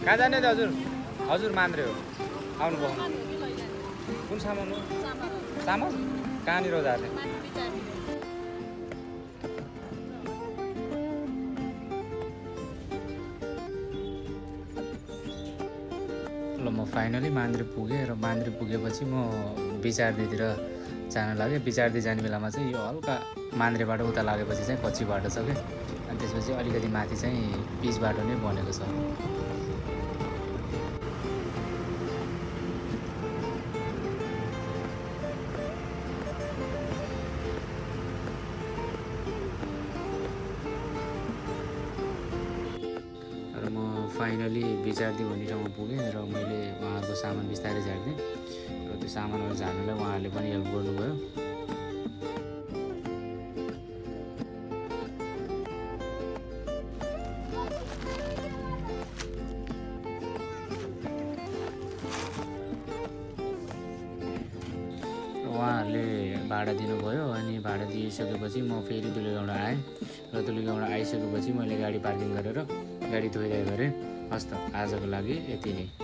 कहाँ जाने त हजुर हजुर मान्द्रे हो आउनु भयो कुन सामान हो चामल कहाँनिर झार्ने ल म फाइनली मान्द्रे पुगेँ र मान्द्रे पुगेपछि म बिचारदीतिर जान लागेँ। बिचारदी जाने बेलामा चाहिँ यो हल्का मान्द्रेबाट उता लागेपछि चाहिँ कच्ची बाटो छ क्या, अनि त्यसपछि अलिकति माथि चाहिँ पिच बाटो नै बनेको छ। र म फाइनली बिचारदी भन्ने ठाउँमा पुगेँ र मैले उहाँको सामान बिस्तारै झार्दिएँ र त्यो सामानहरू झार्नलाई उहाँहरूले पनि हेल्प गर्नुभयो। उहाँहरूले भाडा दिनुभयो अनि भाडा दिइसकेपछि म फेरि दुलीगाउँडा आएँ र दुलीगाउँडा आइसकेपछि मैले गाडी पार्किङ गरेर गाडी धोइरहेको गरेँ। हस् त आजको लागि यति नै।